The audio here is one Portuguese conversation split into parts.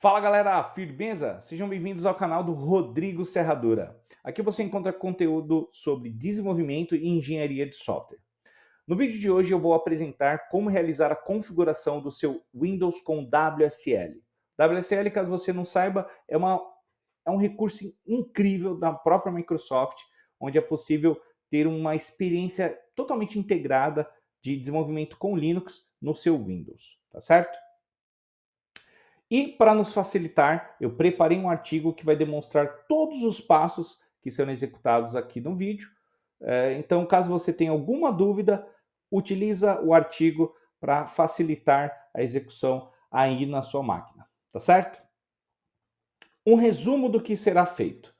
Fala galera, firmeza? Sejam bem-vindos ao canal do Rodrigo Serradura. Aqui você encontra conteúdo sobre desenvolvimento e engenharia de software. No vídeo de hoje eu vou apresentar como realizar a configuração do seu Windows com WSL. WSL, caso você não saiba, é um recurso incrível da própria Microsoft, onde é possível ter uma experiência totalmente integrada de desenvolvimento com Linux no seu Windows, tá certo? E para nos facilitar, eu preparei um artigo que vai demonstrar todos os passos que serão executados aqui no vídeo. Então, caso você tenha alguma dúvida, utiliza o artigo para facilitar a execução aí na sua máquina, tá certo? Um resumo do que será feito.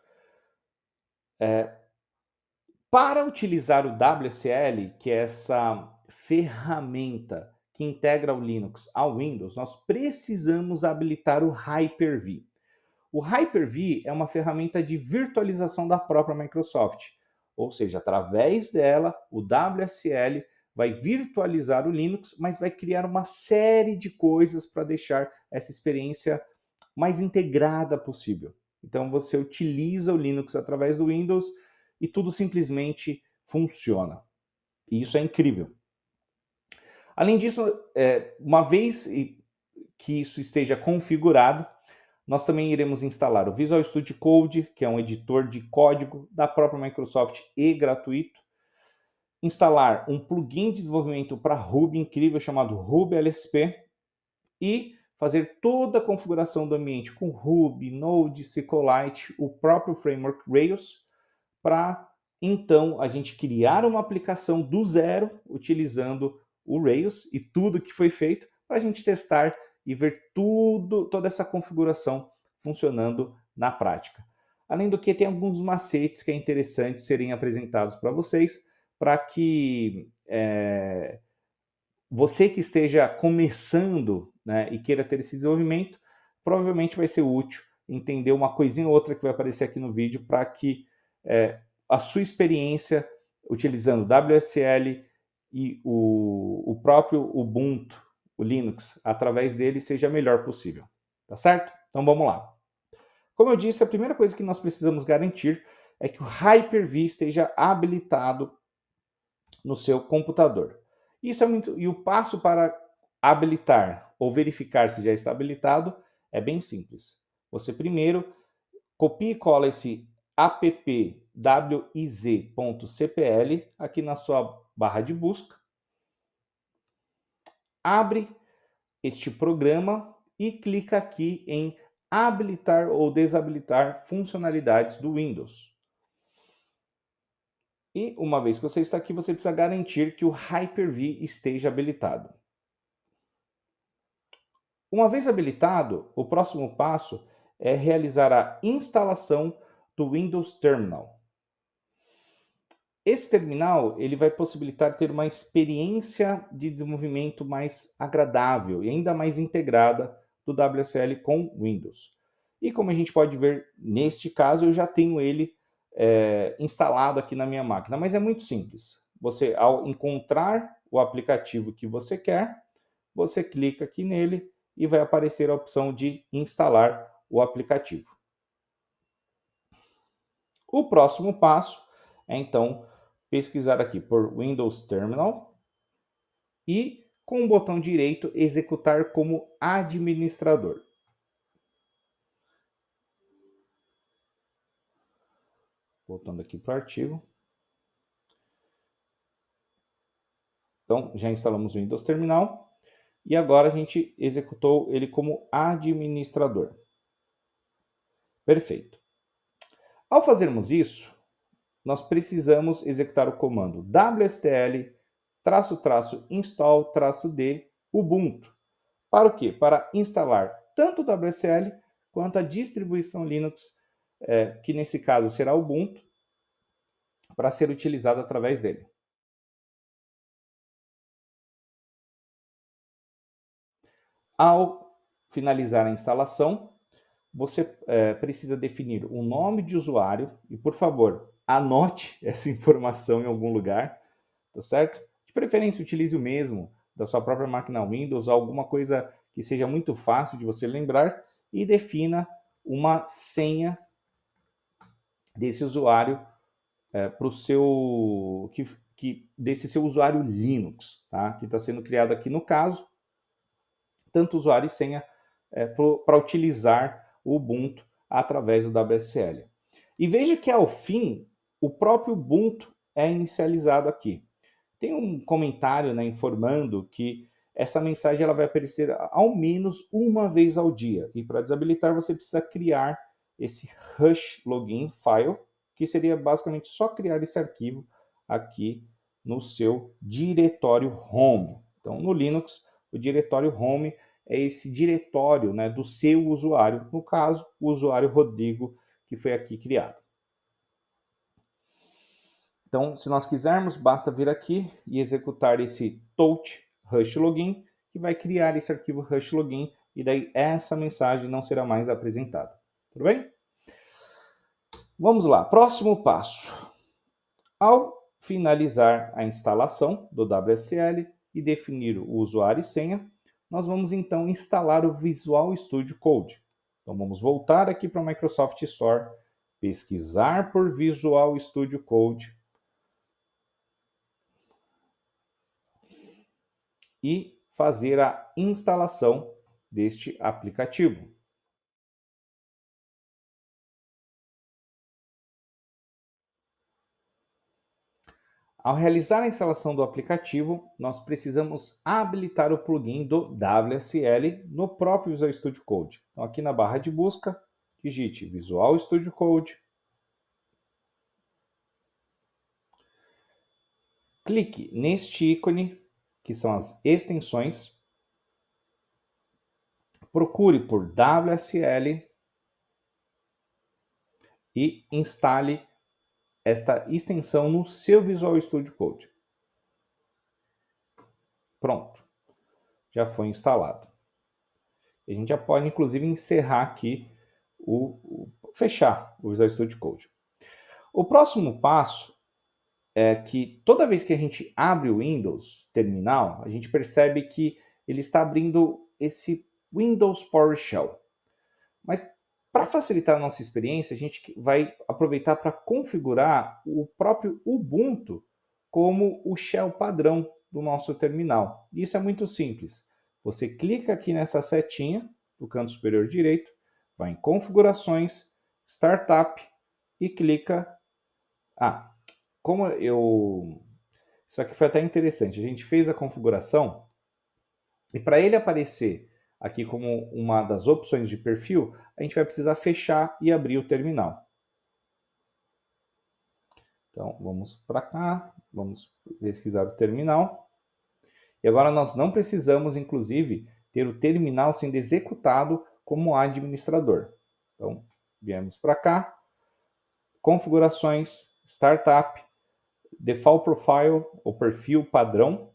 Para utilizar o WSL, que é essa ferramenta que integra o Linux ao Windows, nós precisamos habilitar o Hyper-V. O Hyper-V é uma ferramenta de virtualização da própria Microsoft, ou seja, através dela, o WSL vai virtualizar o Linux, mas vai criar uma série de coisas para deixar essa experiência mais integrada possível. Então você utiliza o Linux através do Windows e tudo simplesmente funciona. E isso é incrível. Além disso, uma vez que isso esteja configurado, nós também iremos instalar o Visual Studio Code, que é um editor de código da própria Microsoft e gratuito. Instalar um plugin de desenvolvimento para Ruby incrível chamado Ruby LSP e fazer toda a configuração do ambiente com Ruby, Node, SQLite, o próprio framework Rails, para então a gente criar uma aplicação do zero utilizando o Rails e tudo que foi feito para a gente testar e ver toda essa configuração funcionando na prática. Além do que, tem alguns macetes que é interessante serem apresentados para vocês, para que você que esteja começando, né, e queira ter esse desenvolvimento, provavelmente vai ser útil entender uma coisinha ou outra que vai aparecer aqui no vídeo para que a sua experiência utilizando WSL e o próprio Ubuntu, o Linux, através dele seja a melhor possível. Tá certo? Então vamos lá. Como eu disse, a primeira coisa que nós precisamos garantir é que o Hyper-V esteja habilitado no seu computador. Isso é muito. E o passo para habilitar ou verificar se já está habilitado é bem simples. Você primeiro copia e cola esse appwiz.cpl aqui na sua barra de busca, abre este programa e clica aqui em habilitar ou desabilitar funcionalidades do Windows. E uma vez que você está aqui, você precisa garantir que o Hyper-V esteja habilitado. Uma vez habilitado, o próximo passo é realizar a instalação do Windows Terminal. Esse terminal ele vai possibilitar ter uma experiência de desenvolvimento mais agradável e ainda mais integrada do WSL com Windows. E como a gente pode ver neste caso, eu já tenho ele instalado aqui na minha máquina, mas é muito simples. Você, ao encontrar o aplicativo que você quer, você clica aqui nele e vai aparecer a opção de instalar o aplicativo. O próximo passo é então pesquisar aqui por Windows Terminal e com o botão direito executar como administrador. Voltando aqui para o artigo. Então já instalamos o Windows Terminal e agora a gente executou ele como administrador. Perfeito. Ao fazermos isso, nós precisamos executar o comando wstl --install--d ubuntu. Para o quê? Para instalar tanto o WSL quanto a distribuição Linux, que nesse caso será o Ubuntu, para ser utilizado através dele. Ao finalizar a instalação, você precisa definir um nome de usuário e, por favor, anote essa informação em algum lugar, tá certo? De preferência, utilize o mesmo da sua própria máquina Windows, alguma coisa que seja muito fácil de você lembrar, e defina uma senha desse usuário para o seu desse seu usuário Linux, tá? Que está sendo criado aqui no caso, tanto usuário e senha para utilizar o Ubuntu através do WSL. E veja que ao fim o próprio Ubuntu é inicializado aqui. Tem um comentário, né, informando que essa mensagem ela vai aparecer ao menos uma vez ao dia. E para desabilitar você precisa criar esse Rush Login File, que seria basicamente só criar esse arquivo aqui no seu diretório Home. Então no Linux, o diretório Home é esse diretório, né, do seu usuário, no caso, o usuário Rodrigo, que foi aqui criado. Então, se nós quisermos, basta vir aqui e executar esse touch rush login, que vai criar esse arquivo rush login, e daí essa mensagem não será mais apresentada. Tudo bem? Vamos lá, próximo passo. Ao finalizar a instalação do WSL e definir o usuário e senha, nós vamos então instalar o Visual Studio Code. Então vamos voltar aqui para o Microsoft Store, pesquisar por Visual Studio Code e fazer a instalação deste aplicativo. Ao realizar a instalação do aplicativo, nós precisamos habilitar o plugin do WSL no próprio Visual Studio Code. Então, aqui na barra de busca, digite Visual Studio Code, clique neste ícone, que são as extensões, procure por WSL e instale esta extensão no seu Visual Studio Code. Pronto, já foi instalado. A gente já pode, inclusive, encerrar aqui, fechar o Visual Studio Code. O próximo passo é que toda vez que a gente abre o Windows terminal, a gente percebe que ele está abrindo esse Windows PowerShell. Mas para facilitar a nossa experiência, a gente vai aproveitar para configurar o próprio Ubuntu como o shell padrão do nosso terminal. Isso é muito simples. Você clica aqui nessa setinha do canto superior direito, vai em Configurações, Startup e clica... Isso aqui foi até interessante. A gente fez a configuração e para ele aparecer aqui como uma das opções de perfil, a gente vai precisar fechar e abrir o terminal. Então, vamos para cá, vamos pesquisar o terminal. E agora nós não precisamos, inclusive, ter o terminal sendo executado como administrador. Então, viemos para cá, configurações, startup, default profile, ou perfil padrão,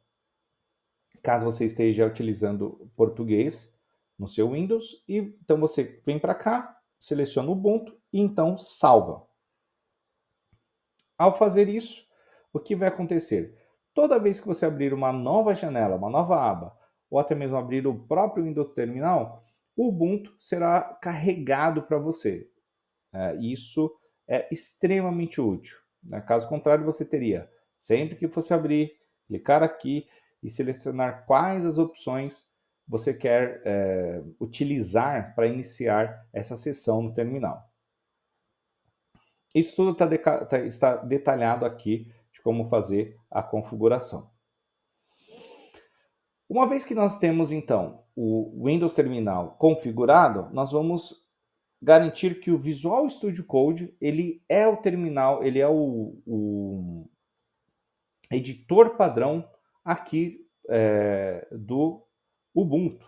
caso você esteja utilizando português no seu Windows, e então você vem para cá, seleciona o Ubuntu e então salva. Ao fazer isso, o que vai acontecer? Toda vez que você abrir uma nova janela, uma nova aba, ou até mesmo abrir o próprio Windows Terminal, o Ubuntu será carregado para você. Isso é extremamente útil. Caso contrário, você teria, sempre que fosse abrir, clicar aqui e selecionar quais as opções você quer utilizar para iniciar essa sessão no terminal. Isso tudo está detalhado aqui de como fazer a configuração. Uma vez que nós temos, então, o Windows Terminal configurado, nós vamos garantir que o Visual Studio Code ele é o terminal, ele é o editor padrão aqui do Ubuntu.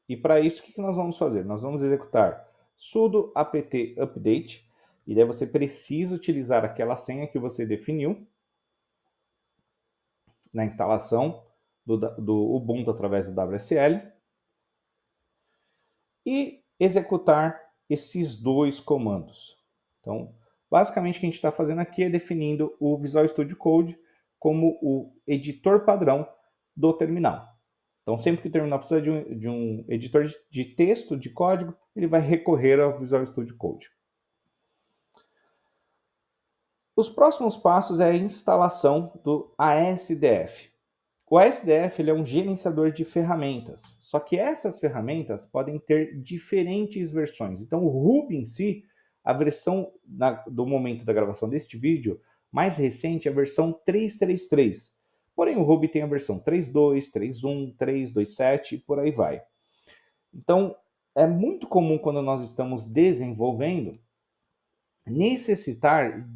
E para isso, o que nós vamos fazer? Nós vamos executar sudo apt update, e daí você precisa utilizar aquela senha que você definiu na instalação do Ubuntu através do WSL e executar esses dois comandos. Então, basicamente o que a gente está fazendo aqui é definindo o Visual Studio Code como o editor padrão do terminal. Então, sempre que o terminal precisa de um editor de texto, de código, ele vai recorrer ao Visual Studio Code. Os próximos passos é a instalação do ASDF. O ASDF ele é um gerenciador de ferramentas, só que essas ferramentas podem ter diferentes versões. Então, o Ruby em si, a versão do momento da gravação deste vídeo, mais recente é a versão 3.3.3. Porém, o Ruby tem a versão 3.2, 3.1, 3.2.7 e por aí vai. Então, é muito comum quando nós estamos desenvolvendo necessitar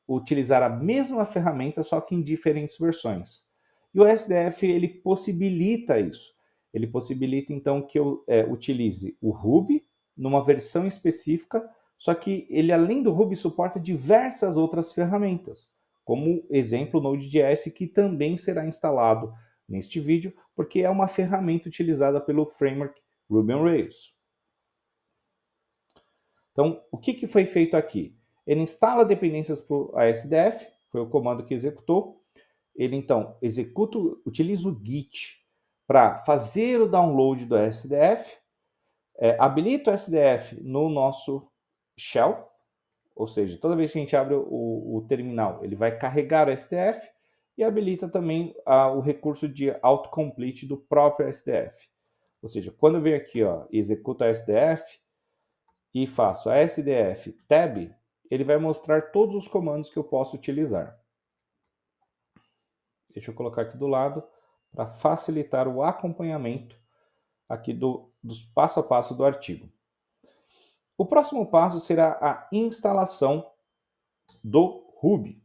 utilizar a mesma ferramenta, só que em diferentes versões. E o SDF ele possibilita isso. Ele possibilita então que eu utilize o Ruby numa versão específica, só que ele além do Ruby suporta diversas outras ferramentas, como exemplo o Node.js, que também será instalado neste vídeo, porque é uma ferramenta utilizada pelo framework Ruby on Rails. Então, o que foi feito aqui? Ele instala dependências para o ASDF, foi o comando que executou. Ele então utiliza o Git para fazer o download do ASDF, habilita o ASDF no nosso shell, ou seja, toda vez que a gente abre o terminal, ele vai carregar o ASDF e habilita também o recurso de autocomplete do próprio ASDF. Ou seja, quando eu venho aqui e executo a ASDF, e faço a SDF tab, ele vai mostrar todos os comandos que eu posso utilizar. Deixa eu colocar aqui do lado para facilitar o acompanhamento aqui dos passo a passo do artigo. O próximo passo será a instalação do Ruby.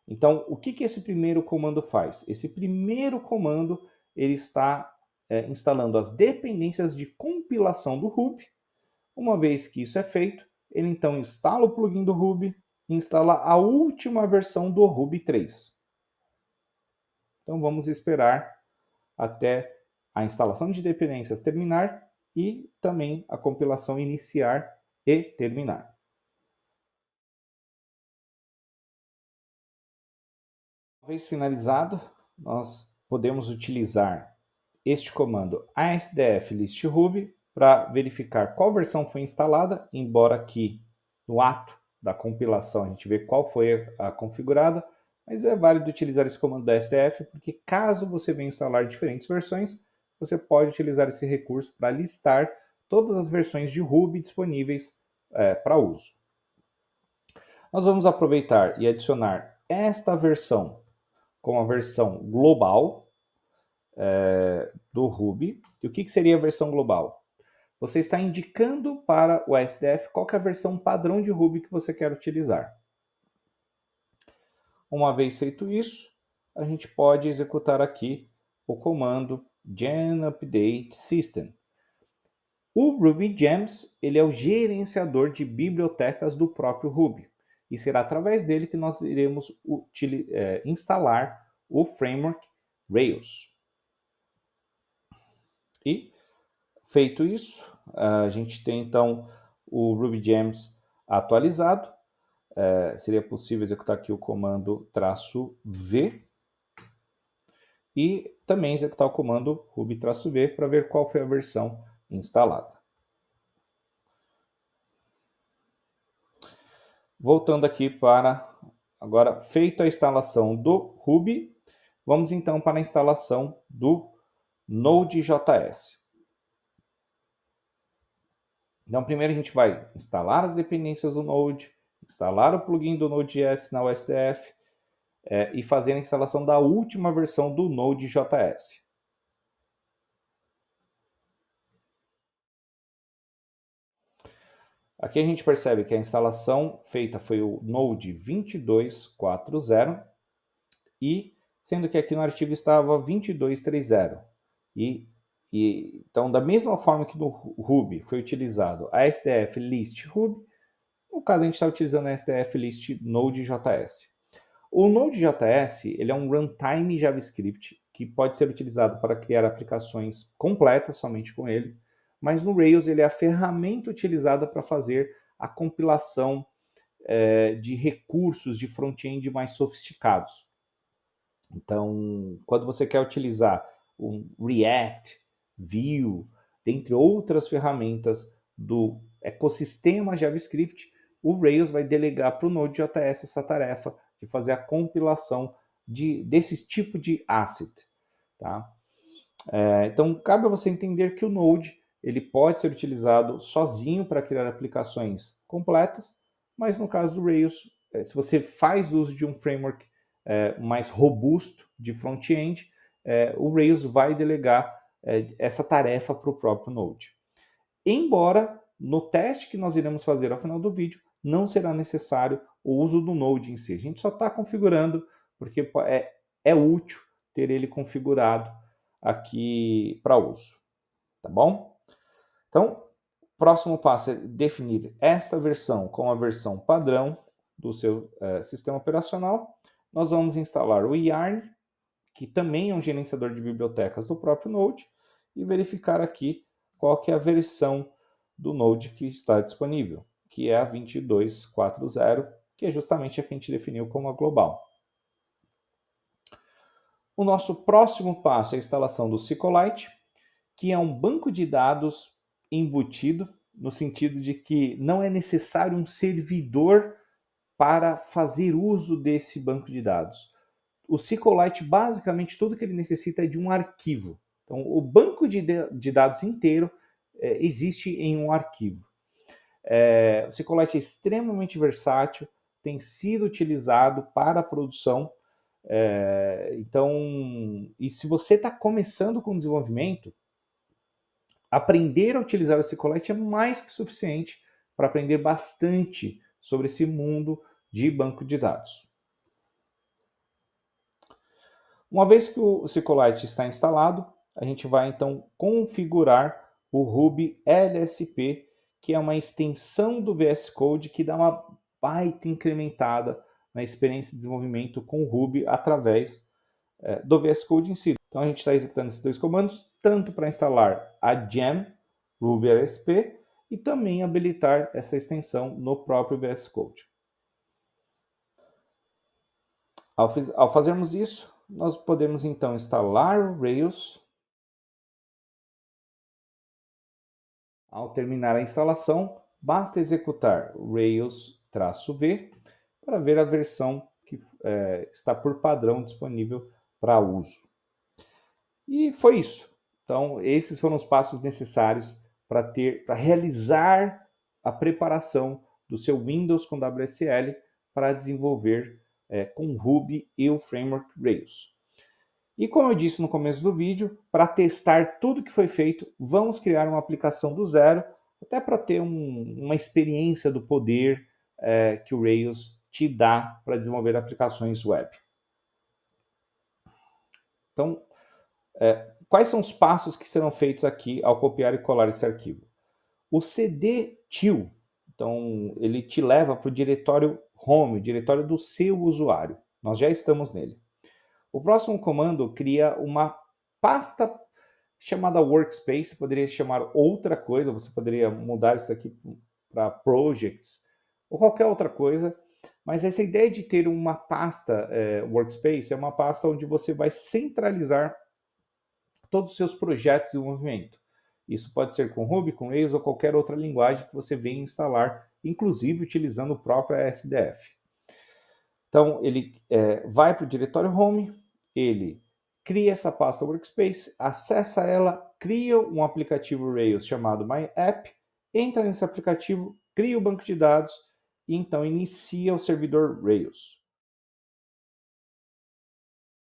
Então, o que esse primeiro comando faz? Esse primeiro comando ele está instalando as dependências de compilação do Ruby. Uma vez que isso é feito, ele então instala o plugin do Ruby e instala a última versão do Ruby 3. Então vamos esperar até a instalação de dependências terminar e também a compilação iniciar e terminar. Uma vez finalizado, nós podemos utilizar este comando asdf list ruby para verificar qual versão foi instalada, embora aqui no ato da compilação a gente vê qual foi a configurada, mas é válido utilizar esse comando da SDF, porque caso você venha instalar diferentes versões, você pode utilizar esse recurso para listar todas as versões de Ruby disponíveis para uso. Nós vamos aproveitar e adicionar esta versão como a versão global do Ruby. E o que seria a versão global? Você está indicando para o SDF qual é a versão padrão de Ruby que você quer utilizar. Uma vez feito isso, a gente pode executar aqui o comando gen update system. O Ruby Gems ele é o gerenciador de bibliotecas do próprio Ruby. E será através dele que nós iremos instalar o framework Rails. E feito isso, a gente tem então o Ruby Gems atualizado. Seria possível executar aqui o comando -v e também executar o comando ruby-v para ver qual foi a versão instalada. Voltando aqui para, agora feita a instalação do Ruby, vamos então para a instalação do Node.js. Então, primeiro a gente vai instalar as dependências do Node, instalar o plugin do Node.js na USDF e fazer a instalação da última versão do Node.js. Aqui a gente percebe que a instalação feita foi o Node 22.4.0 e sendo que aqui no artigo estava 22.3.0. Então, da mesma forma que no Ruby foi utilizado a SDF list Ruby, no caso a gente está utilizando a SDF list Node.js. O Node.js ele é um runtime JavaScript que pode ser utilizado para criar aplicações completas somente com ele, mas no Rails ele é a ferramenta utilizada para fazer a compilação de recursos de front-end mais sofisticados. Então, quando você quer utilizar o React, Vue, dentre outras ferramentas do ecossistema JavaScript, o Rails vai delegar para o Node.js essa tarefa de fazer a compilação desse tipo de asset. Tá? Então, cabe a você entender que o Node ele pode ser utilizado sozinho para criar aplicações completas, mas no caso do Rails, se você faz uso de um framework mais robusto de front-end, o Rails vai delegar essa tarefa para o próprio Node. Embora, no teste que nós iremos fazer ao final do vídeo, não será necessário o uso do Node em si. A gente só está configurando porque é útil ter ele configurado aqui para uso, tá bom? Então, próximo passo é definir esta versão com a versão padrão do seu sistema operacional. Nós vamos instalar o Yarn, que também é um gerenciador de bibliotecas do próprio Node, e verificar aqui qual que é a versão do Node que está disponível, que é a 22.4.0, que é justamente a que a gente definiu como a global. O nosso próximo passo é a instalação do SQLite, que é um banco de dados embutido, no sentido de que não é necessário um servidor para fazer uso desse banco de dados. O SQLite, basicamente, tudo que ele necessita é de um arquivo. Então, o banco de dados inteiro existe em um arquivo. O SQLite é extremamente versátil, tem sido utilizado para a produção. Então, e se você está começando com desenvolvimento, aprender a utilizar o SQLite é mais que suficiente para aprender bastante sobre esse mundo de banco de dados. Uma vez que o SQLite está instalado, a gente vai então configurar o Ruby LSP, que é uma extensão do VS Code que dá uma baita incrementada na experiência de desenvolvimento com o Ruby através do VS Code em si. Então a gente está executando esses dois comandos, tanto para instalar a gem Ruby LSP e também habilitar essa extensão no próprio VS Code. Ao fazermos isso, nós podemos então instalar o Rails. Ao terminar a instalação, basta executar Rails-V para ver a versão que está por padrão disponível para uso. E foi isso. Então, esses foram os passos necessários para realizar a preparação do seu Windows com WSL para desenvolver com Ruby e o framework Rails. E como eu disse no começo do vídeo, para testar tudo que foi feito, vamos criar uma aplicação do zero, até para ter uma experiência do poder que o Rails te dá para desenvolver aplicações web. Então, quais são os passos que serão feitos aqui ao copiar e colar esse arquivo? O cd-til, então, ele te leva para o diretório home, o diretório do seu usuário. Nós já estamos nele. O próximo comando cria uma pasta chamada Workspace, poderia chamar outra coisa, você poderia mudar isso aqui para Projects ou qualquer outra coisa, mas essa ideia de ter uma pasta Workspace é uma pasta onde você vai centralizar todos os seus projetos de desenvolvimento. Isso pode ser com Ruby, com Rails ou qualquer outra linguagem que você venha instalar, inclusive utilizando o próprio SDF. Então, ele vai para o diretório Home, ele cria essa pasta Workspace, acessa ela, cria um aplicativo Rails chamado MyApp, entra nesse aplicativo, cria o banco de dados e então inicia o servidor Rails.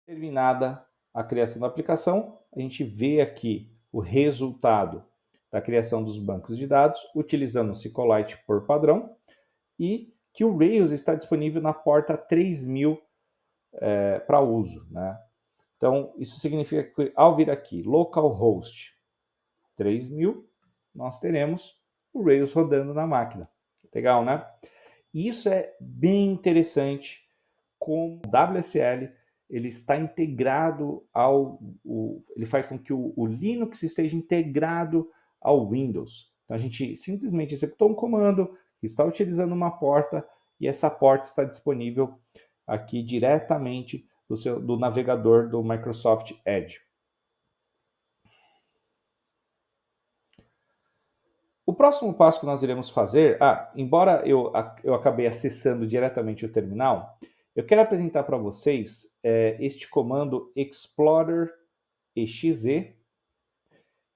Terminada a criação da aplicação, a gente vê aqui o resultado da criação dos bancos de dados, utilizando o SQLite por padrão, e que o Rails está disponível na porta 3000 para uso, né? Então, isso significa que ao vir aqui, localhost 3000, nós teremos o Rails rodando na máquina. Legal, né? Isso é bem interessante, como o WSL ele está integrado ele faz com que o Linux esteja integrado ao Windows. Então a gente simplesmente executou um comando que está utilizando uma porta e essa porta está disponível aqui diretamente do navegador do Microsoft Edge. próximo passo que nós iremos fazer, embora eu acabei acessando diretamente o terminal, eu quero apresentar para vocês este comando explorer exe,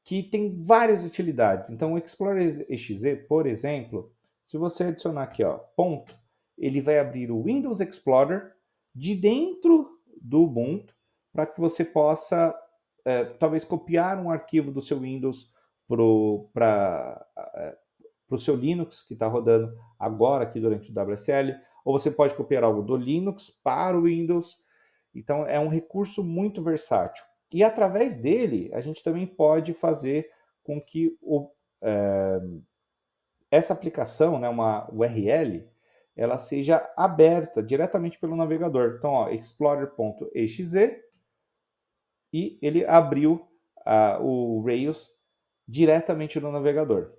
que tem várias utilidades. Então, o explorer exe, por exemplo, se você adicionar aqui, ó, ponto, ele vai abrir o Windows Explorer de dentro do Ubuntu para que você possa talvez copiar um arquivo do seu Windows para o seu Linux que está rodando agora aqui durante o WSL, ou você pode copiar algo do Linux para o Windows. Então é um recurso muito versátil. E através dele, a gente também pode fazer com que essa aplicação, né, uma URL, ela seja aberta diretamente pelo navegador. Então, ó, explorer.exe, e ele abriu o Rails diretamente no navegador.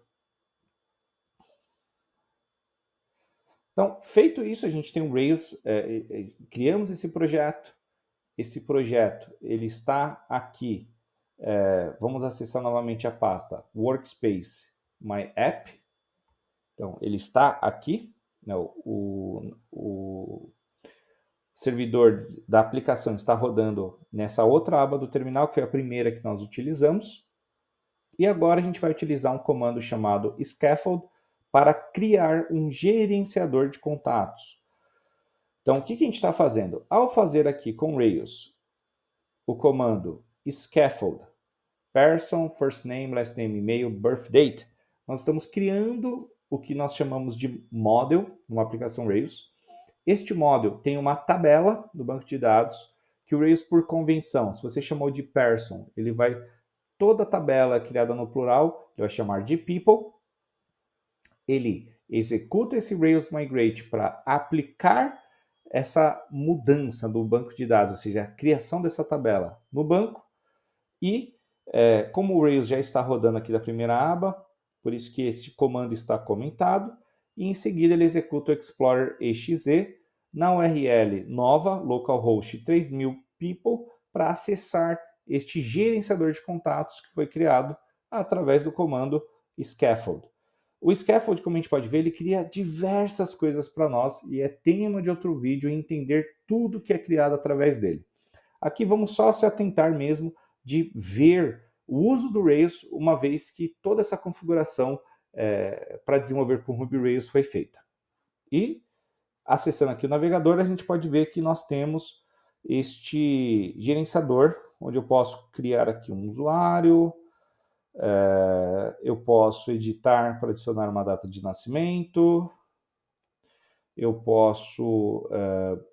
Então, feito isso, a gente tem um Rails, criamos esse projeto. Esse projeto ele está aqui. Vamos acessar novamente a pasta Workspace My App. Então, ele está aqui. Né, o servidor da aplicação está rodando nessa outra aba do terminal, que foi a primeira que nós utilizamos. E agora a gente vai utilizar um comando chamado scaffold para criar um gerenciador de contatos. Então, o que a gente está fazendo? Ao fazer aqui com Rails o comando scaffold, person, first name, last name, e-mail, birth date, nós estamos criando o que nós chamamos de model, numa aplicação Rails. Este model tem uma tabela do banco de dados que o Rails, por convenção, se você chamou de person, ele vai, toda a tabela criada no plural, ele vai chamar de people. Ele executa esse Rails Migrate para aplicar essa mudança do banco de dados, ou seja, a criação dessa tabela no banco. E como o Rails já está rodando aqui da primeira aba, por isso que esse comando está comentado, e em seguida ele executa o Explorer exe na URL nova, localhost 3000 people, para acessar este gerenciador de contatos que foi criado através do comando scaffold. O scaffold, como a gente pode ver, ele cria diversas coisas para nós e é tema de outro vídeo entender tudo que é criado através dele. Aqui vamos só se atentar mesmo de ver o uso do Rails, uma vez que toda essa configuração para desenvolver com Ruby Rails foi feita. E acessando aqui o navegador, a gente pode ver que nós temos este gerenciador, onde eu posso criar aqui um usuário, eu posso editar para adicionar uma data de nascimento, eu posso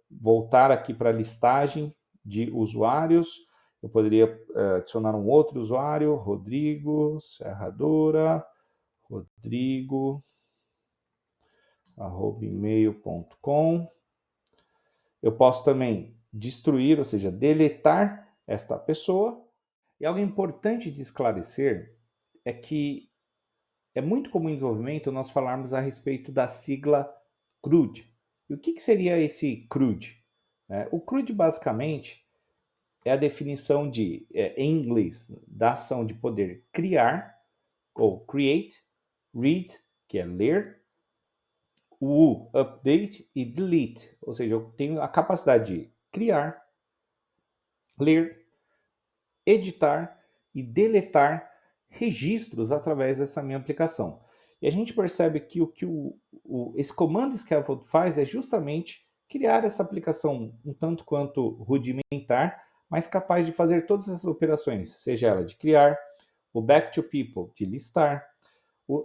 voltar aqui para a listagem de usuários, eu poderia adicionar um outro usuário, Rodrigo Serradora, rodrigo@email.com. Eu posso também destruir, ou seja, deletar esta pessoa. E algo importante de esclarecer é que é muito comum em desenvolvimento nós falarmos a respeito da sigla CRUD. E o que seria esse CRUD? O CRUD basicamente é a definição de, em inglês, da ação de poder criar, ou create, read, que é ler, o update e delete, ou seja, eu tenho a capacidade de criar, ler, editar e deletar registros através dessa minha aplicação. E a gente percebe que esse comando scaffold faz é justamente criar essa aplicação um tanto quanto rudimentar, mas capaz de fazer todas essas operações, seja ela de criar, o back to people, de listar,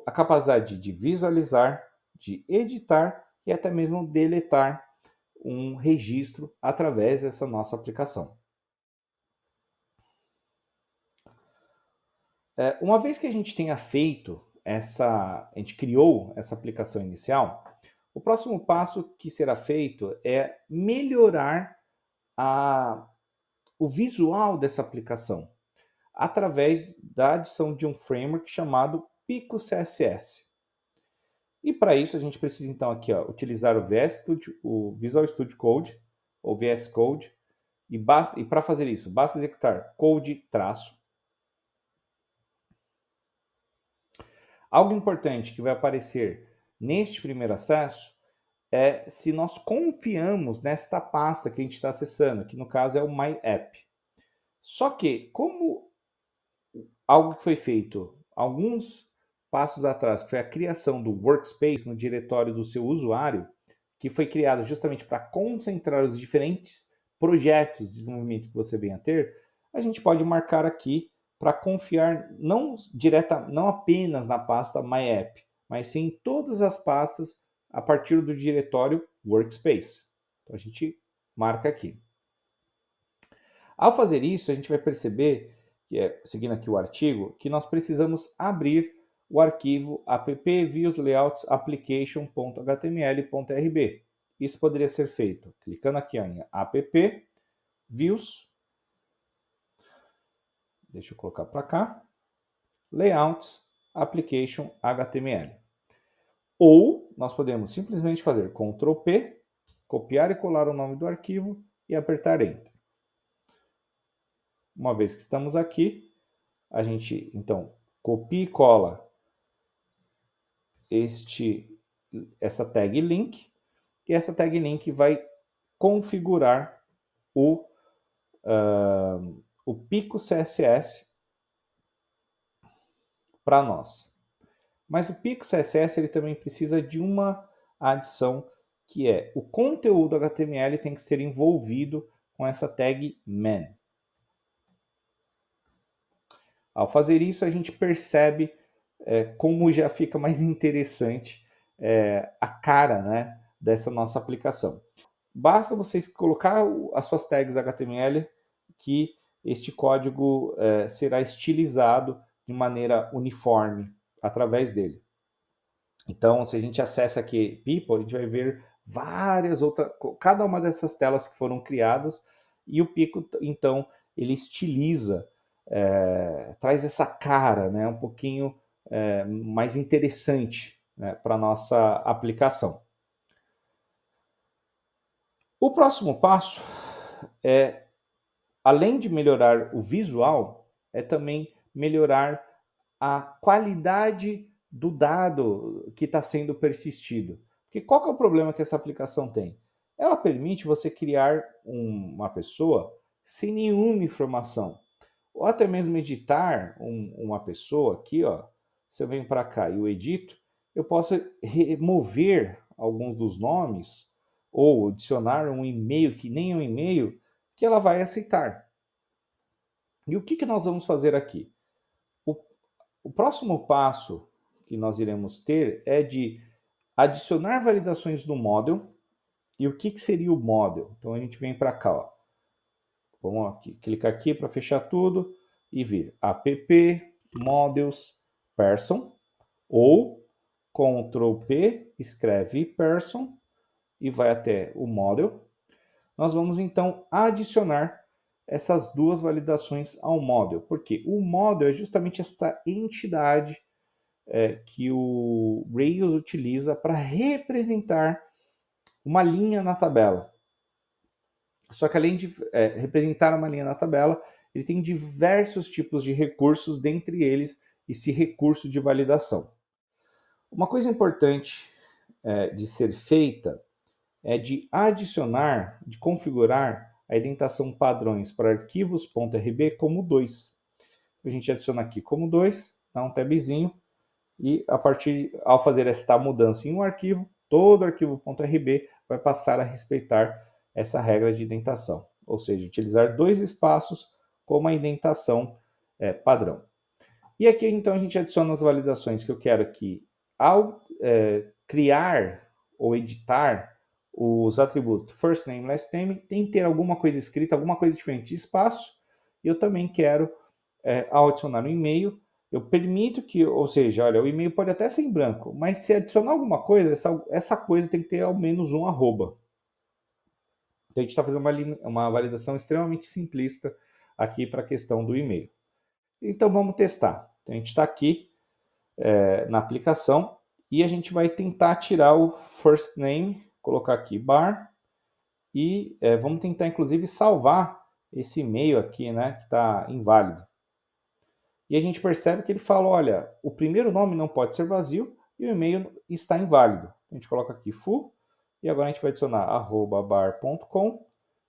a capacidade de visualizar, de editar e até mesmo deletar um registro através dessa nossa aplicação. Uma vez que a gente tenha feito a gente criou essa aplicação inicial, o próximo passo que será feito é melhorar o visual dessa aplicação através da adição de um framework chamado Pico CSS. E para isso a gente precisa então aqui utilizar o Visual Studio Code, ou VS Code, e para fazer isso basta executar code traço. Algo importante que vai aparecer neste primeiro acesso é se nós confiamos nesta pasta que a gente está acessando, que no caso é o My App. Só que, como algo que foi feito alguns passos atrás, que foi a criação do Workspace no diretório do seu usuário, que foi criado justamente para concentrar os diferentes projetos de desenvolvimento que você venha a ter, a gente pode marcar aqui para confiar não apenas na pasta My App, mas sim em todas as pastas a partir do diretório Workspace. Então a gente marca aqui. Ao fazer isso, a gente vai perceber, seguindo aqui o artigo, que nós precisamos abrir o arquivo app.viewslayoutsapplication.html.rb. Isso poderia ser feito clicando aqui em app, views, deixa eu colocar para cá, layouts, application HTML. Ou nós podemos simplesmente fazer Ctrl P, copiar e colar o nome do arquivo e apertar Enter. Uma vez que estamos aqui, a gente então copia e cola essa tag link, e essa tag link vai configurar o Pico CSS para nós. Mas o Pico CSS ele também precisa de uma adição, que é o conteúdo HTML tem que ser envolvido com essa tag man. Ao fazer isso, a gente percebe como já fica mais interessante a cara, né, dessa nossa aplicação. Basta vocês colocar as suas tags HTML que este código será estilizado de maneira uniforme através dele. Então, se a gente acessa aqui People, a gente vai ver várias outras, cada uma dessas telas que foram criadas, e o Pico, então, ele estiliza, traz essa cara, né, um pouquinho mais interessante, né, para a nossa aplicação. O próximo passo é, além de melhorar o visual, é também melhorar a qualidade do dado que está sendo persistido. Porque qual que é o problema que essa aplicação tem? Ela permite você criar uma pessoa sem nenhuma informação. Ou até mesmo editar uma pessoa aqui, ó. Se eu venho para cá e eu edito, eu posso remover alguns dos nomes ou adicionar um e-mail que nem é um e-mail que ela vai aceitar. E o que nós vamos fazer aqui? O próximo passo que nós iremos ter é de adicionar validações no model. E o que seria o model? Então a gente vem para cá, ó. Vamos aqui, clicar aqui para fechar tudo e vir app models person, ou Ctrl P, escreve person e vai até o model. Nós vamos então adicionar essas duas validações ao model, porque o model é justamente esta entidade que o Rails utiliza para representar uma linha na tabela. Só que além de representar uma linha na tabela, ele tem diversos tipos de recursos, dentre eles esse recurso de validação. Uma coisa importante de ser feita é de adicionar, de configurar a indentação padrões para arquivos.rb como 2. A gente adiciona aqui como 2, dá um tabzinho, e ao fazer esta mudança em um arquivo, todo arquivo.rb vai passar a respeitar essa regra de indentação, ou seja, utilizar 2 espaços como a indentação padrão. E aqui então a gente adiciona as validações que eu quero que ao criar ou editar os atributos first name, last name, tem que ter alguma coisa escrita, alguma coisa diferente de espaço. Eu também quero, ao adicionar um e-mail, eu permito que, ou seja, olha, o e-mail pode até ser em branco, mas se adicionar alguma coisa, essa coisa tem que ter ao menos um arroba. Então a gente está fazendo uma validação extremamente simplista aqui para a questão do e-mail. Então vamos testar. Então, a gente está aqui na aplicação e a gente vai tentar tirar o first name, colocar aqui bar e vamos tentar inclusive salvar esse e-mail aqui, né, que está inválido. e a gente percebe que ele fala, olha, o primeiro nome não pode ser vazio e o e-mail está inválido. A gente coloca aqui full e agora a gente vai adicionar @bar.com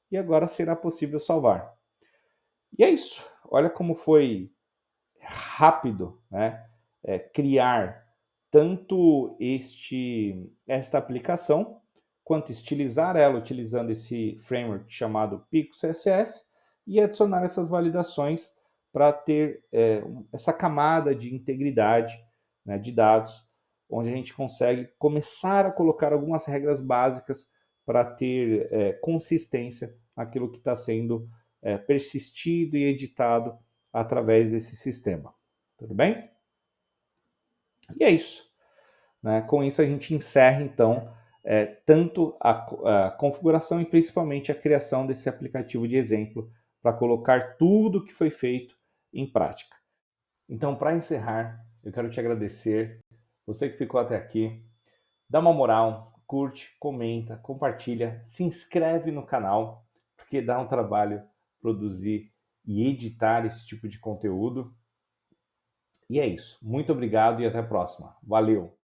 e agora será possível salvar. E é isso. Olha como foi rápido, né? Criar tanto esta aplicação quanto estilizar ela utilizando esse framework chamado Pico CSS e adicionar essas validações para ter essa camada de integridade, né, de dados, onde a gente consegue começar a colocar algumas regras básicas para ter consistência naquilo que está sendo persistido e editado através desse sistema. Tudo bem? E é isso. Né? Com isso a gente encerra então tanto a configuração e principalmente a criação desse aplicativo de exemplo para colocar tudo que foi feito em prática. Então, para encerrar, eu quero te agradecer, você que ficou até aqui, dá uma moral, curte, comenta, compartilha, se inscreve no canal, porque dá um trabalho produzir e editar esse tipo de conteúdo. E é isso. Muito obrigado e até a próxima. Valeu!